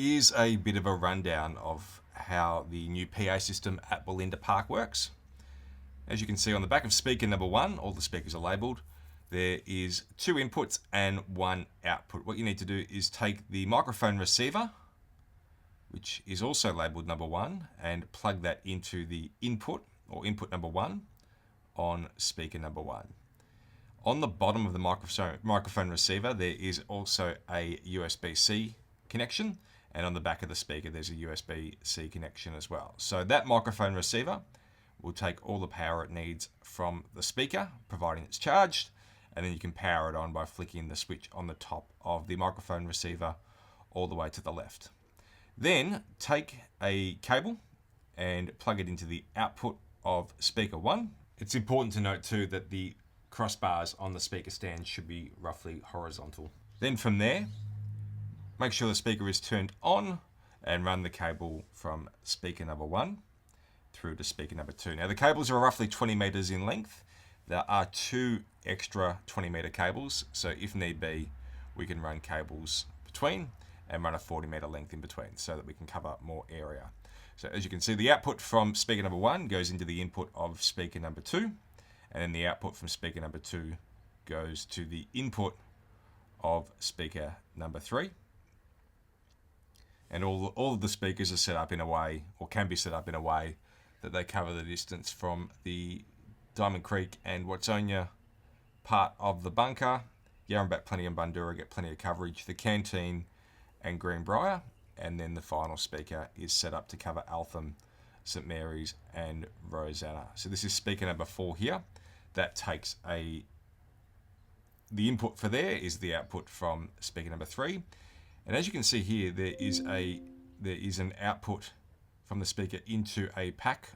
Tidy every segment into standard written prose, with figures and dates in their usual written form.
Here's a bit of a rundown of how the new PA system at Willinda Park works. As you can see on the back of speaker number 1, all the speakers are labelled. There is 2 inputs and 1 output. What you need to do is take the microphone receiver, which is also labelled number 1, and plug that into the input, or input number 1, on speaker number 1. On the bottom of the microphone receiver, there is also a USB-C connection, and on the back of the speaker, there's a USB-C connection as well. So that microphone receiver will take all the power it needs from the speaker, providing it's charged, and then you can power it on by flicking the switch on the top of the microphone receiver all the way to the left. Then take a cable and plug it into the output of speaker 1. It's important to note too that the crossbars on the speaker stand should be roughly horizontal. Then from there, make sure the speaker is turned on and run the cable from speaker number 1 through to speaker number 2. Now the cables are roughly 20 meters in length. There are 2 extra 20-meter cables, so if need be, we can run cables between and run a 40-meter length in between so that we can cover more area. So as you can see, the output from speaker number 1 goes into the input of speaker number 2, and then the output from speaker number 2 goes to the input of speaker number 3. And all of the speakers are set up in a way, or can be set up in a way, that they cover the distance from the Diamond Creek and Watsonia part of the bunker. Yarrambat, Plenty and Bundoora get plenty of coverage. The Canteen and Greenbrier, and then the final speaker is set up to cover Altham, St Mary's and Rosanna. So this is speaker number 4 here. That takes the input for there is the output from speaker number 3. And as you can see here, there is an output from the speaker into a pack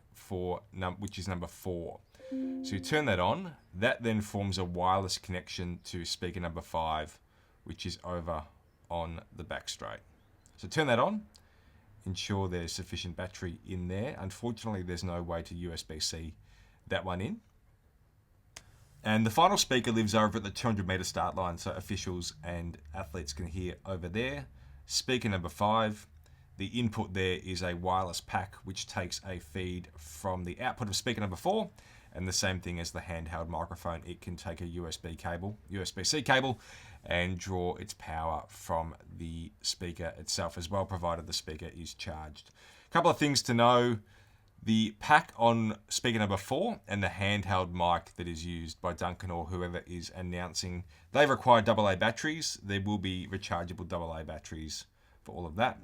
which is number 4. So you turn that on. That then forms a wireless connection to speaker number 5, which is over on the back straight. So turn that on. Ensure there's sufficient battery in there. Unfortunately, there's no way to USB-C that one in. And the final speaker lives over at the 200-meter start line, so officials and athletes can hear over there. Speaker number 5, the input there is a wireless pack which takes a feed from the output of speaker number 4, and the same thing as the handheld microphone. It can take a USB-C cable, and draw its power from the speaker itself as well, provided the speaker is charged. A couple of things to know. The pack on speaker number 4 and the handheld mic that is used by Duncan or whoever is announcing, they require AA batteries. There will be rechargeable AA batteries for all of that.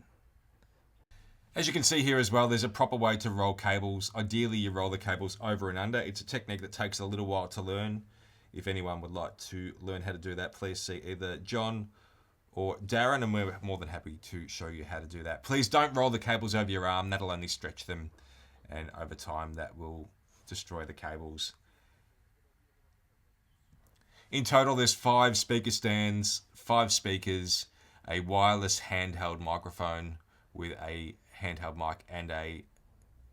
As you can see here as well, there's a proper way to roll cables. Ideally, you roll the cables over and under. It's a technique that takes a little while to learn. If anyone would like to learn how to do that, please see either John or Darren, and we're more than happy to show you how to do that. Please don't roll the cables over your arm. That'll only stretch them, and over time that will destroy the cables. In total, there's 5 speaker stands, 5 speakers, a wireless handheld microphone with a handheld mic and a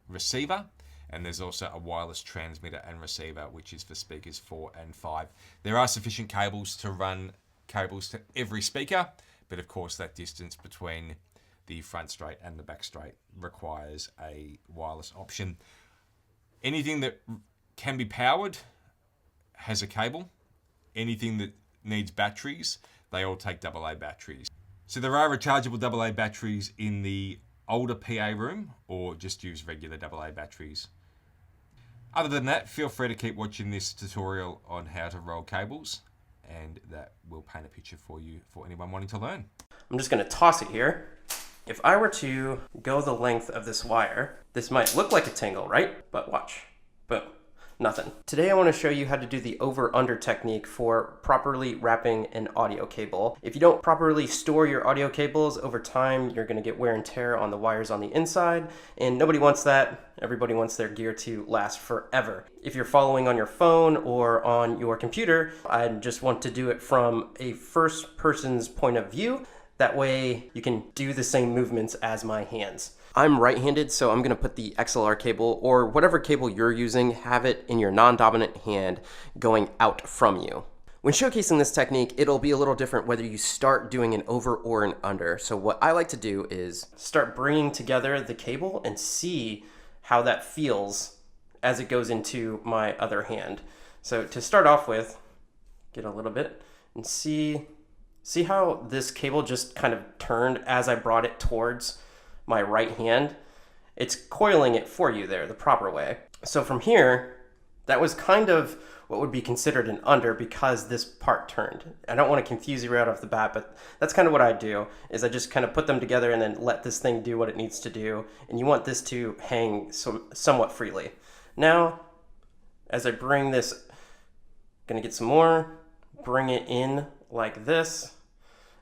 receiver, and there's also a wireless transmitter and receiver, which is for speakers 4 and 5. There are sufficient cables to run cables to every speaker, but of course that distance between the front straight and the back straight requires a wireless option. Anything that can be powered has a cable. Anything that needs batteries, they all take AA batteries. So there are rechargeable AA batteries in the older PA room, or just use regular AA batteries. Other than that, feel free to keep watching this tutorial on how to roll cables, and that will paint a picture for you for anyone wanting to learn. I'm just going to toss it here. If I were to go the length of this wire, this might look like a tangle, right? But watch. Boom. Nothing. Today I want to show you how to do the over-under technique for properly wrapping an audio cable. If you don't properly store your audio cables, over time you're going to get wear and tear on the wires on the inside, and nobody wants that. Everybody wants their gear to last forever. If you're following on your phone or on your computer, I just want to do it from a first person's point of view. That way you can do the same movements as my hands. I'm right-handed, so I'm gonna put the XLR cable, or whatever cable you're using, have it in your non-dominant hand going out from you. When showcasing this technique, it'll be a little different whether you start doing an over or an under. So what I like to do is start bringing together the cable and see how that feels as it goes into my other hand. So to start off with, get a little bit and see how this cable just kind of turned as I brought it towards my right hand. It's coiling it for you there the proper way. So from here, that was kind of what would be considered an under because this part turned. I don't want to confuse you right off the bat, but that's kind of what I do, is I just kind of put them together and then let this thing do what it needs to do. And you want this to hang somewhat freely. Now, as I bring this, gonna get some more, bring it in like this.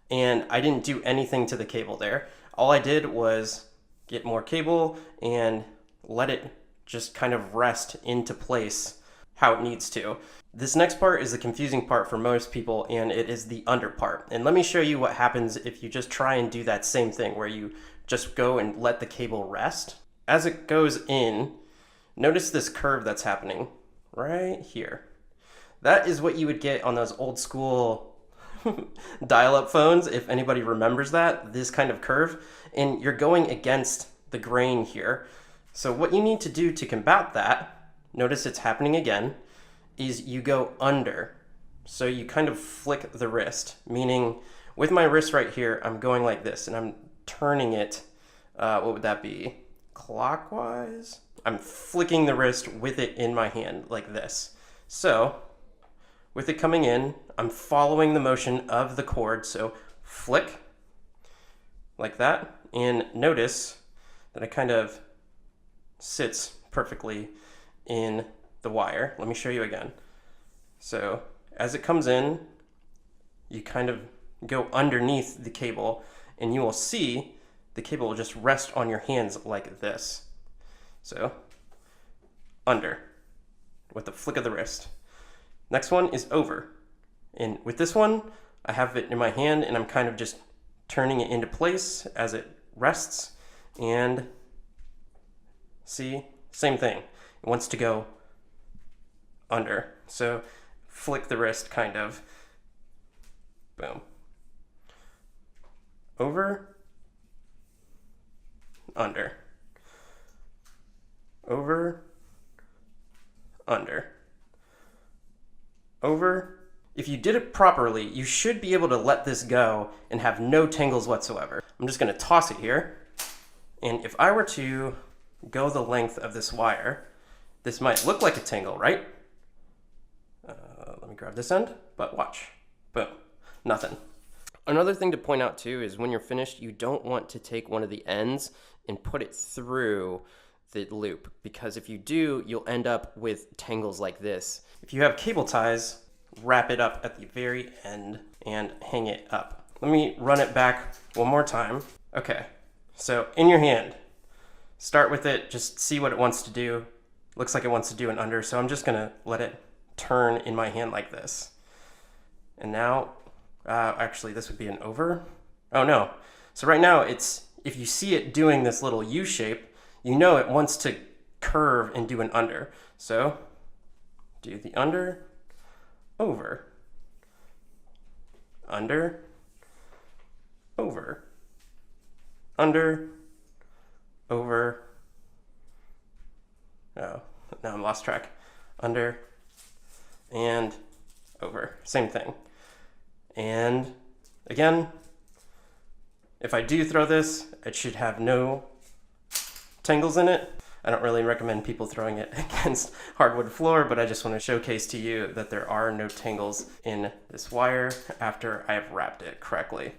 And I didn't do anything to the cable there. All I did was get more cable and let it just kind of rest into place how it needs to. This next part is the confusing part for most people, and it is the under part. And let me show you what happens if you just try and do that same thing where you just go and let the cable rest. As it goes in, notice this curve that's happening right here. That is what you would get on those old school dial-up phones, if anybody remembers that, this kind of curve. And you're going against the grain here. So what you need to do to combat that, notice it's happening again, is you go under. So you kind of flick the wrist, meaning with my wrist right here, I'm going like this and I'm turning it, what would that be? Clockwise? I'm flicking the wrist with it in my hand like this. So with it coming in, I'm following the motion of the cord. So flick like that. And notice that it kind of sits perfectly in the wire. Let me show you again. So as it comes in, you kind of go underneath the cable and you will see the cable will just rest on your hands like this. So under with the flick of the wrist. Next one is over. And with this one, I have it in my hand and I'm kind of just turning it into place as it rests. And see, same thing. It wants to go under. So flick the wrist kind of. Boom. Over. Under. Over. Under. Over. If you did it properly, you should be able to let this go and have no tangles whatsoever. I'm just going to toss it here. And if I were to go the length of this wire, this might look like a tangle, right? Let me grab this end, but watch. Boom. Nothing. Another thing to point out too is when you're finished, you don't want to take one of the ends and put it through the loop, because if you do, you'll end up with tangles like this. If you have cable ties, wrap it up at the very end and hang it up. Let me run it back one more time. Okay, so in your hand, start with it, just see what it wants to do. Looks like it wants to do an under, so I'm just gonna let it turn in my hand like this. And now, actually this would be an over. Oh no. So right now it's, if you see it doing this little U shape, you know it wants to curve and do an under. So do the under, over, under, over, under, over. Oh, now I'm lost track. Under and over. Same thing. And again, if I do throw this, it should have no tangles in it. I don't really recommend people throwing it against hardwood floor, but I just want to showcase to you that there are no tangles in this wire after I have wrapped it correctly.